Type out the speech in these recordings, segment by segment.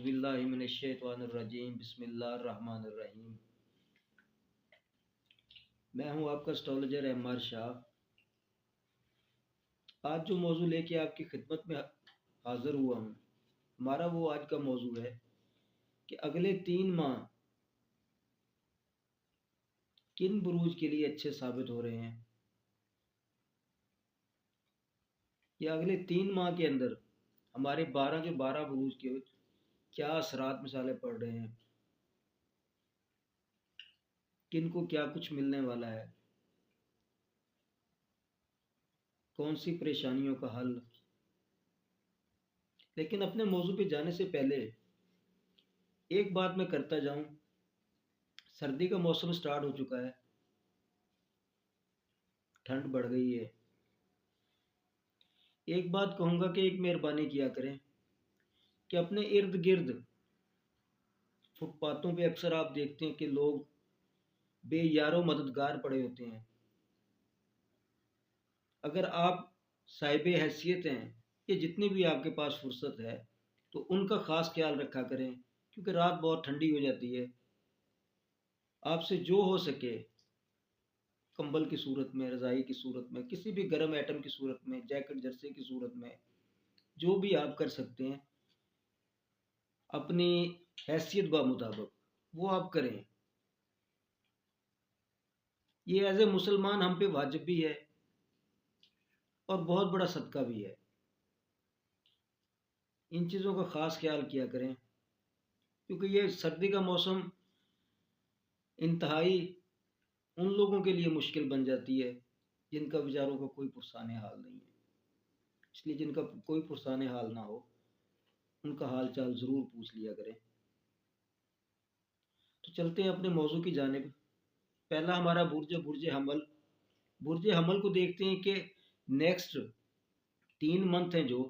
औज़ुबिल्लाहिमिनश्शैतानिर्रजीम बिस्मिल्लाहिर्रहमानिर्रहीम। मैं हूं आपका एस्ट्रोलॉजर एमआर शाह। आज जो मौजू लेके आपकी खिदमत में हाज़िर हुआ हूं, हमारा वो आज का मौजू है कि अगले 3 माह किन बुरूज के लिए अच्छे साबित हो रहे हैं, या अगले 3 माह के अंदर हमारे 12 के 12 बुरूज के क्या असरात मिसालें पड़ रहे हैं, किन को क्या कुछ मिलने वाला है, कौन सी परेशानियों का हल। लेकिन अपने मौजू पे जाने से पहले एक बात मैं करता जाऊं। सर्दी का मौसम स्टार्ट हो चुका है, ठंड बढ़ गई है। एक बात कहूँगा कि एक मेहरबानी किया करें कि अपने इर्द गिर्द फुटपाथों पे अक्सर आप देखते हैं कि लोग बेयारो मददगार पड़े होते हैं। अगर आप साहिब हैसियत हैं, कि जितनी भी आपके पास फुर्सत है, तो उनका ख़ास ख्याल रखा करें, क्योंकि रात बहुत ठंडी हो जाती है। आपसे जो हो सके कंबल की सूरत में, रज़ाई की सूरत में, किसी भी गर्म आइटम की सूरत में, जैकेट जर्सी की सूरत में, जो भी आप कर सकते हैं अपनी हैसियत बा मुताबिक वो आप करें। ये एज ए मुसलमान हम पे वाजिब भी है और बहुत बड़ा सदका भी है। इन चीज़ों का ख़ास ख्याल किया करें, क्योंकि ये सर्दी का मौसम इंतहाई उन लोगों के लिए मुश्किल बन जाती है जिनका बेचारों का कोई पुरसाने हाल नहीं है। इसलिए जिनका कोई पुरसाने हाल ना हो, उनका हाल चाल ज़रूर पूछ लिया करें। तो चलते हैं अपने मौजू की जानिब। पहला हमारा बुर्ज हमल। बुर्ज हमल को देखते हैं कि नेक्स्ट 3 मंथ हैं जो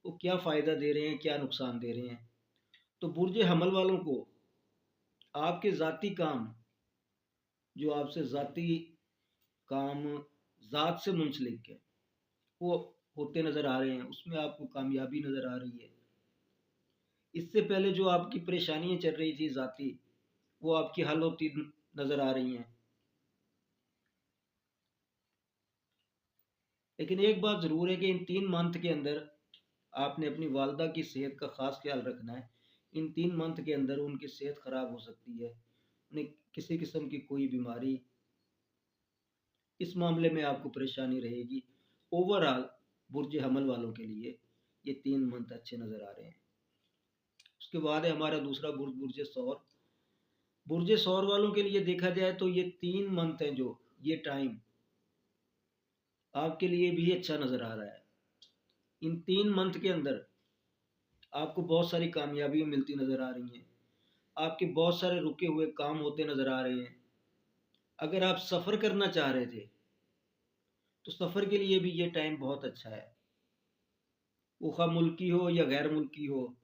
वो क्या फ़ायदा दे रहे हैं, क्या नुकसान दे रहे हैं। तो बुर्ज हमल वालों को आपके ज़ाती काम, जो आपसे ज़ाती काम ज़ात से मुंसलिक है, वो होते नज़र आ रहे हैं, उसमें आपको कामयाबी नज़र आ रही है। इससे पहले जो आपकी परेशानियां चल रही थी ज़ाती, वो आपकी हल होती नज़र आ रही हैं। लेकिन एक बात ज़रूर है कि इन 3 मंथ के अंदर आपने अपनी वालदा की सेहत का ख़ास ख्याल रखना है। इन 3 मंथ के अंदर उनकी सेहत ख़राब हो सकती है, उन्हें किसी किस्म की कोई बीमारी, इस मामले में आपको परेशानी रहेगी। ओवरऑल बुर्ज हमल वालों के लिए ये 3 मंथ अच्छे नज़र आ रहे हैं। उसके बाद है हमारा दूसरा बुर्ज, बुर्ज सौर। बुर्ज सौर वालों के लिए देखा जाए तो ये 3 मंथ हैं जो, ये टाइम आपके लिए भी अच्छा नज़र आ रहा है। इन 3 मंथ के अंदर आपको बहुत सारी कामयाबियाँ मिलती नज़र आ रही हैं, आपके बहुत सारे रुके हुए काम होते नज़र आ रहे हैं। अगर आप सफ़र करना चाह रहे थे तो सफ़र के लिए भी ये टाइम बहुत अच्छा है, वो खा मुल्की हो या गैर मुल्की हो।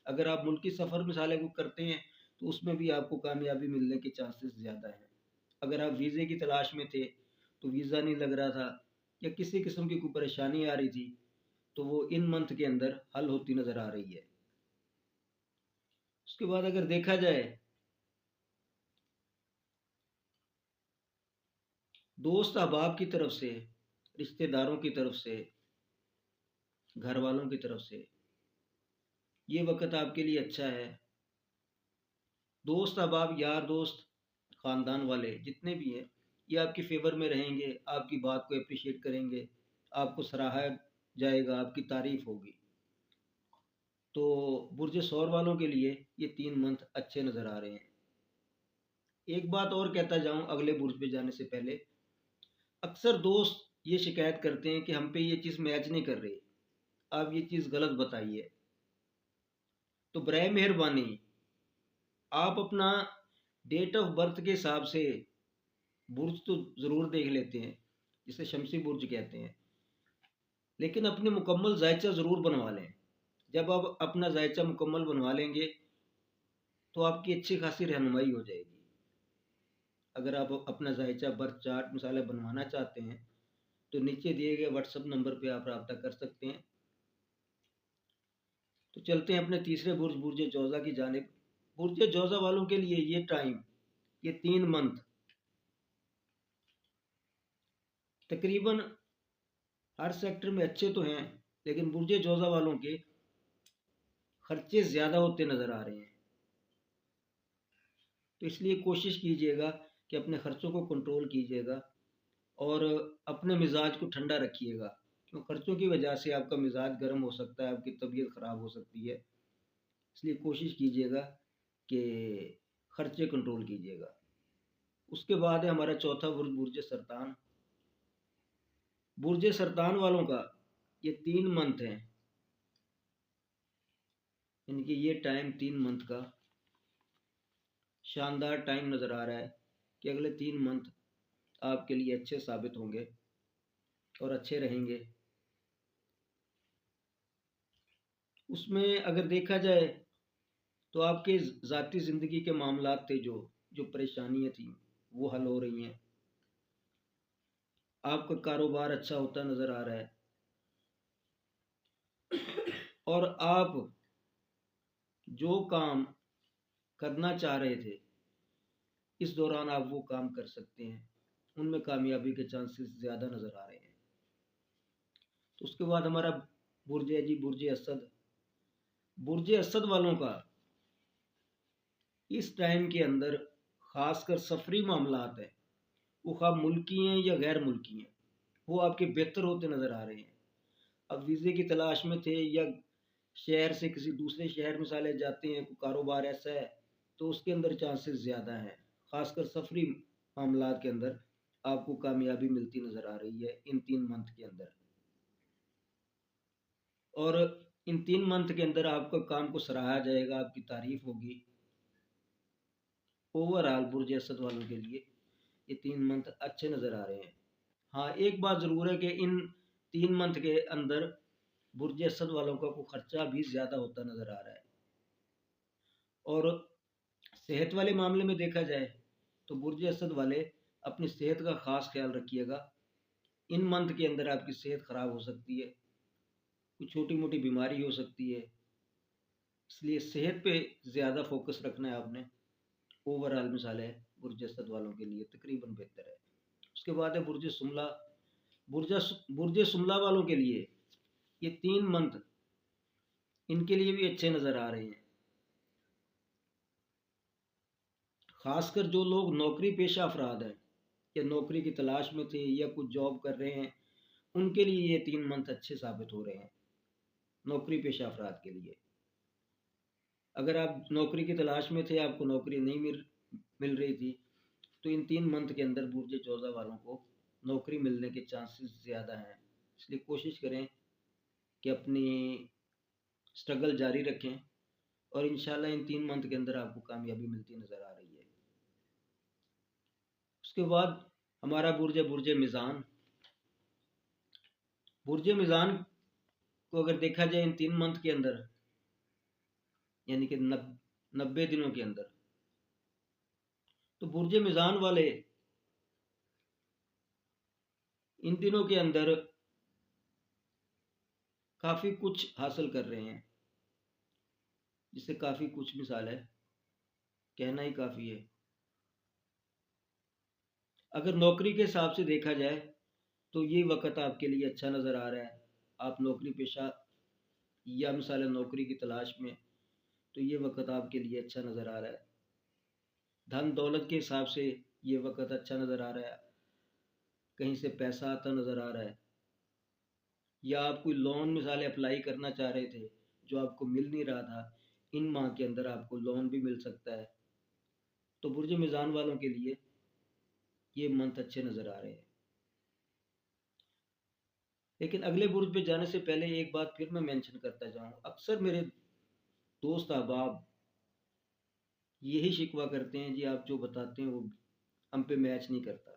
अगर आप मुल्की सफ़र मिसाले को करते हैं तो उसमें भी आपको कामयाबी मिलने के चांसेस ज़्यादा हैं। अगर आप वीज़े की तलाश में थे तो वीज़ा नहीं लग रहा था, या किसी किस्म की कोई परेशानी आ रही थी, तो वो इन मंथ के अंदर हल होती नज़र आ रही है। उसके बाद अगर देखा जाए दोस्त अहबाब की तरफ से, रिश्तेदारों की तरफ से, घर वालों की तरफ से, ये वक्त आपके लिए अच्छा है। दोस्त अहबाब, यार दोस्त, ख़ानदान वाले जितने भी हैं, ये आपके फेवर में रहेंगे, आपकी बात को अप्रिशिएट करेंगे, आपको सराहा जाएगा, आपकी तारीफ़ होगी। तो बुर्ज सौर वालों के लिए ये 3 मंथ अच्छे नज़र आ रहे हैं। एक बात और कहता जाऊं अगले बुर्ज पे जाने से पहले, अक्सर दोस्त ये शिकायत करते हैं कि हम पे ये चीज़ मैच नहीं कर रही, आप ये चीज़ गलत बताइए। तो बराए मेहरबानी आप अपना डेट ऑफ बर्थ के हिसाब से बुर्ज तो ज़रूर देख लेते हैं, जिसे शमसी बुर्ज कहते हैं, लेकिन अपनी मुकम्मल जायचा ज़रूर बनवा लें। जब आप अपना जायचा मुकम्मल बनवा लेंगे तो आपकी अच्छी खासी रहनुमाई हो जाएगी। अगर आप अपना जायचा बर्थ चार्ट मिसाले बनवाना चाहते हैं तो नीचे दिए गए व्हाट्सएप नंबर पे आप रब्ता कर सकते हैं। तो चलते हैं अपने तीसरे बुर्ज बुर्ज जोज़ा की जानिब। बुर्ज जोज़ा वालों के लिए ये टाइम, ये 3 मंथ तकरीबन हर सेक्टर में अच्छे तो हैं, लेकिन बुर्ज जोज़ा वालों के खर्चे ज़्यादा होते नज़र आ रहे हैं। तो इसलिए कोशिश कीजिएगा कि अपने खर्चों को कंट्रोल कीजिएगा और अपने मिजाज को ठंडा रखिएगा, क्यों खर्चों की वजह से आपका मिजाज गर्म हो सकता है, आपकी तबीयत ख़राब हो सकती है। इसलिए कोशिश कीजिएगा कि खर्चे कंट्रोल कीजिएगा। उसके बाद है हमारा चौथा बुर्ज बुर्ज सरतान। बुर्ज सरतान वालों का ये 3 मंथ है, यानी कि ये टाइम 3 मंथ का शानदार टाइम नज़र आ रहा है कि अगले 3 मंथ आपके लिए अच्छे साबित होंगे और अच्छे रहेंगे। उसमें अगर देखा जाए तो आपके ज़ाती ज़िंदगी के मामलात थे, जो जो परेशानियाँ थी वो हल हो रही हैं। आपका कारोबार अच्छा होता नज़र आ रहा है और आप जो काम करना चाह रहे थे इस दौरान आप वो काम कर सकते हैं, उनमें कामयाबी के चांसेस ज़्यादा नज़र आ रहे हैं। तो उसके बाद हमारा बुर्ज है जी बुर्ज असद। बुर्ज असद वालों का इस टाइम के अंदर खासकर सफरी मामलात है, वो खा मुल्की हैं या गैर मुल्की हैं, वो आपके बेहतर होते नज़र आ रहे हैं। अब वीज़े की तलाश में थे या शहर से किसी दूसरे शहर मिसाले जाते हैं, कोई कारोबार ऐसा है तो उसके अंदर चांसेस ज़्यादा हैं। ख़ासकर सफरी मामलात के अंदर आपको कामयाबी मिलती नज़र आ रही है इन 3 मंथ के अंदर। और इन 3 मंथ के अंदर आपका काम को सराहा जाएगा, आपकी तारीफ होगी। ओवरऑल बुर्ज असद वालों के लिए ये 3 मंथ अच्छे नज़र आ रहे हैं। हाँ, एक बात ज़रूर है कि इन 3 मंथ के अंदर बुर्ज असद वालों का को खर्चा भी ज़्यादा होता नज़र आ रहा है। और सेहत वाले मामले में देखा जाए तो बुर्ज असद वाले अपनी सेहत का ख़ास ख्याल रखिएगा। इन मंथ के अंदर आपकी सेहत ख़राब हो सकती है, कोई छोटी मोटी बीमारी हो सकती है, इसलिए सेहत पे ज़्यादा फोकस रखना है आपने। ओवरऑल मिसाल है बुर्ज असद वालों के लिए तकरीबन बेहतर है। उसके बाद है बुर्ज सुमला। बुर्ज बुर्ज सुमला वालों के लिए ये 3 मंथ इनके लिए भी अच्छे नज़र आ रहे हैं। खासकर जो लोग नौकरी पेशा अफराद हैं या नौकरी की तलाश में थे या कुछ जॉब कर रहे हैं, उनके लिए ये 3 मंथ अच्छे साबित हो रहे हैं। नौकरी पेशा अफराद के लिए, अगर आप नौकरी की तलाश में थे, आपको नौकरी नहीं मिल रही थी, तो इन 3 मंथ के अंदर बुर्ज जोज़ा वालों को नौकरी मिलने के चांसेस ज़्यादा हैं। इसलिए कोशिश करें कि अपनी स्ट्रगल जारी रखें और इंशाल्लाह इन 3 मंथ के अंदर आपको कामयाबी मिलती नज़र आ रही है। उसके बाद हमारा बुर्ज है बुर्ज मिज़ान। बुर्ज मिज़ान को अगर देखा जाए इन 3 मंथ के अंदर, यानी कि 90 दिनों के अंदर, तो बुर्ज मिज़ान वाले इन दिनों के अंदर काफ़ी कुछ हासिल कर रहे हैं, जिससे काफ़ी कुछ मिसाल है, कहना ही काफ़ी है। अगर नौकरी के हिसाब से देखा जाए तो ये वक्त आपके लिए अच्छा नज़र आ रहा है। आप नौकरी पेशा या मिसाल नौकरी की तलाश में, तो ये वक्त आपके लिए अच्छा नज़र आ रहा है। धन दौलत के हिसाब से ये वक्त अच्छा नज़र आ रहा है, कहीं से पैसा आता नज़र आ रहा है, या आप कोई लोन मिसाल अप्लाई करना चाह रहे थे जो आपको मिल नहीं रहा था, इन माह के अंदर आपको लोन भी मिल सकता है। तो बुर्ज मिज़ान वालों के लिए ये मंथ अच्छे नज़र आ रहे हैं। लेकिन अगले बुर्ज पे जाने से पहले एक बात फिर मैं मेंशन करता जाऊँ, अक्सर मेरे दोस्त अहबाब यही शिकवा करते हैं, जी आप जो बताते हैं वो हम पे मैच नहीं करता।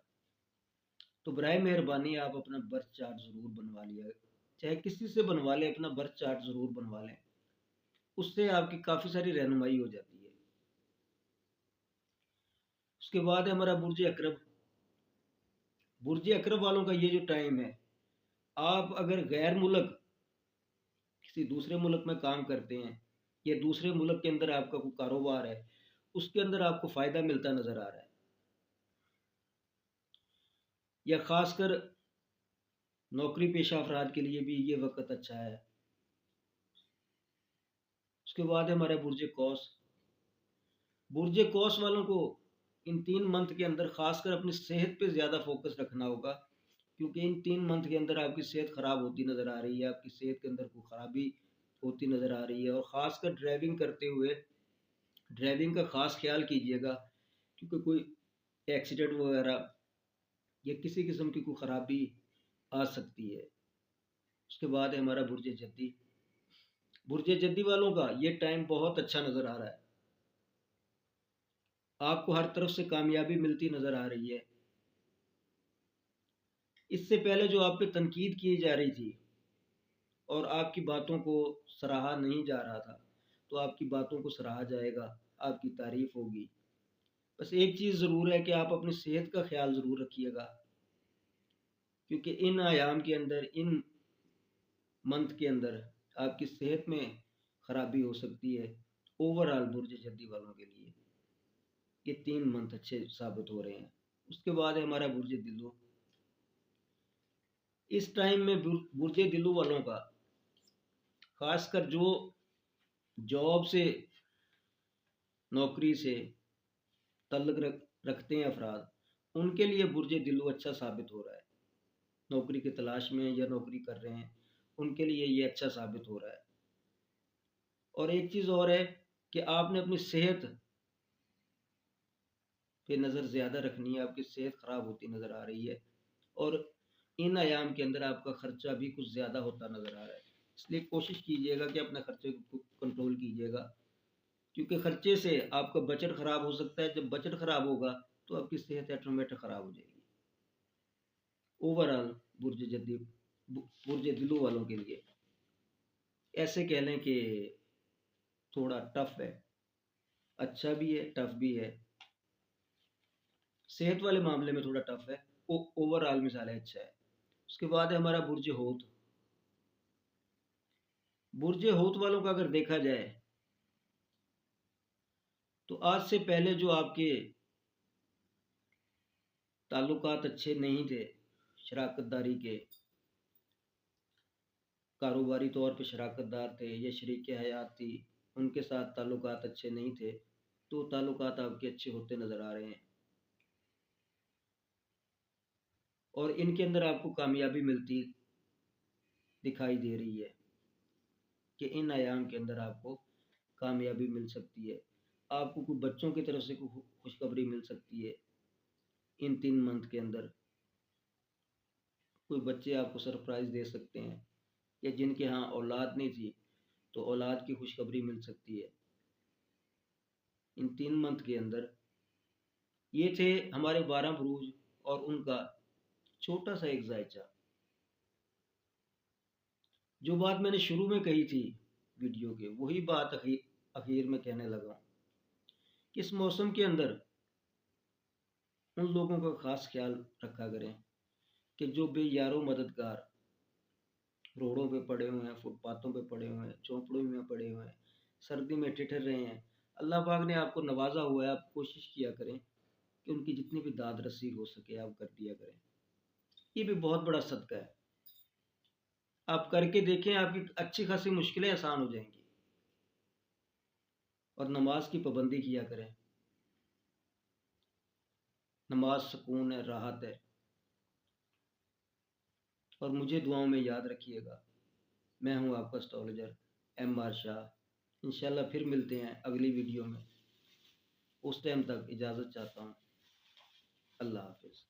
तो बराए मेहरबानी आप अपना बर्थ चार्ट ज़रूर बनवा लिया, चाहे किसी से बनवा लें, अपना बर्थ चार्ट ज़रूर बनवा लें, उससे आपकी काफ़ी सारी रहनुमाई हो जाती है। उसके बाद है हमारा बुर्ज अकरब। बुर्ज अकरब वालों का ये जो टाइम है, आप अगर गैर मुल्क किसी दूसरे मुल्क में काम करते हैं या दूसरे मुल्क के अंदर आपका कोई कारोबार है, उसके अंदर आपको फ़ायदा मिलता नज़र आ रहा है, या ख़ासकर नौकरी पेशा अफराद के लिए भी ये वक्त अच्छा है। उसके बाद है हमारे बुर्ज कौस। बुर्ज कौस वालों को इन 3 मंथ के अंदर खासकर अपनी सेहत पे ज़्यादा फोकस रखना होगा, क्योंकि इन 3 मंथ के अंदर आपकी सेहत ख़राब होती नज़र आ रही है, आपकी सेहत के अंदर कोई ख़राबी होती नज़र आ रही है। और ख़ासकर ड्राइविंग करते हुए ड्राइविंग का ख़ास ख्याल कीजिएगा, क्योंकि कोई एक्सीडेंट वगैरह या किसी किस्म की कोई ख़राबी आ सकती है। उसके बाद है हमारा बुर्ज जद्दी। बुर्ज जद्दी वालों का ये टाइम बहुत अच्छा नज़र आ रहा है, आपको हर तरफ से कामयाबी मिलती नज़र आ रही है। इससे पहले जो आप पे तनकीद की जा रही थी और आपकी बातों को सराहा नहीं जा रहा था, तो आपकी बातों को सराहा जाएगा, आपकी तारीफ होगी। बस एक चीज़ ज़रूर है कि आप अपनी सेहत का ख्याल ज़रूर रखिएगा, क्योंकि इन आयाम के अंदर, इन मंथ के अंदर आपकी सेहत में ख़राबी हो सकती है। ओवरऑल बुर्ज जद्दी वालों के लिए ये 3 मंथ अच्छे साबित हो रहे हैं। उसके बाद है हमारा बुर्ज दिल्लू। इस टाइम में बुर्ज दिल्लू वालों का खासकर जो जॉब से, नौकरी से तल्लुक़ रखते हैं अफराद, उनके लिए बुर्ज दिल्लू अच्छा साबित हो रहा है। नौकरी की तलाश में या नौकरी कर रहे हैं, उनके लिए ये अच्छा साबित हो रहा है। और एक चीज़ और है कि आपने अपनी सेहत पे नज़र ज़्यादा रखनी है, आपकी सेहत ख़राब होती नज़र आ रही है और इन आयाम के अंदर आपका ख़र्चा भी कुछ ज़्यादा होता नज़र आ रहा है। इसलिए कोशिश कीजिएगा कि अपने ख़र्चे को कंट्रोल कीजिएगा, क्योंकि ख़र्चे से आपका बजट ख़राब हो सकता है। जब बजट ख़राब होगा तो आपकी सेहत ऑटोमेटिक ख़राब हो जाएगी। ओवरऑल बुर्ज जद्दी बुर्ज दिल्लू वालों के लिए ऐसे कह लें कि थोड़ा टफ है, अच्छा भी है, टफ भी है। सेहत वाले मामले में थोड़ा टफ है, ओवरऑल मिसाल है अच्छा है। उसके बाद है हमारा बुर्ज होत। बुर्ज होत वालों का अगर देखा जाए तो आज से पहले जो आपके ताल्लुकात अच्छे नहीं थे, शराकतदारी के, कारोबारी तौर पे शराकतदार थे या शरीक हयात थी, उनके साथ ताल्लुकात अच्छे नहीं थे, तो ताल्लुकात आपके अच्छे होते नज़र आ रहे हैं और इनके अंदर आपको कामयाबी मिलती दिखाई दे रही है कि इन आयाम के अंदर आपको कामयाबी मिल सकती है। आपको कोई बच्चों की तरफ से कोई खुशखबरी मिल सकती है। इन 3 मंथ के अंदर कोई बच्चे आपको सरप्राइज़ दे सकते हैं, या जिनके यहाँ औलाद नहीं थी तो औलाद की खुशखबरी मिल सकती है। इन 3 मंथ के अंदर ये थे हमारे 12 बुरूज और उनका छोटा सा एक जायचा। जो बात मैंने शुरू में कही थी वीडियो के, वही बात आखिर में कहने लगा कि इस मौसम के अंदर उन लोगों का खास ख्याल रखा करें कि जो बेयारो मददगार रोडों पे पड़े हुए हैं, फुटपाथों पे पड़े हुए हैं, झोंपड़ों में पड़े हुए हैं, सर्दी में ठिठुर रहे हैं। अल्लाह पाक ने आपको नवाजा हुआ है, आप कोशिश किया करें कि उनकी जितनी भी दाद रसी हो सके आप कर दिया करें। ये भी बहुत बड़ा सदका है, आप करके देखें, आपकी अच्छी खासी मुश्किलें आसान हो जाएंगी। और नमाज की पाबंदी किया करें, नमाज सुकून है, राहत है। और मुझे दुआओं में याद रखिएगा। मैं हूँ आपका एस्ट्रोलॉजर MR शाह। इंशाल्लाह फिर मिलते हैं अगली वीडियो में। उस टाइम तक इजाज़त चाहता हूँ। अल्लाह हाफिज़।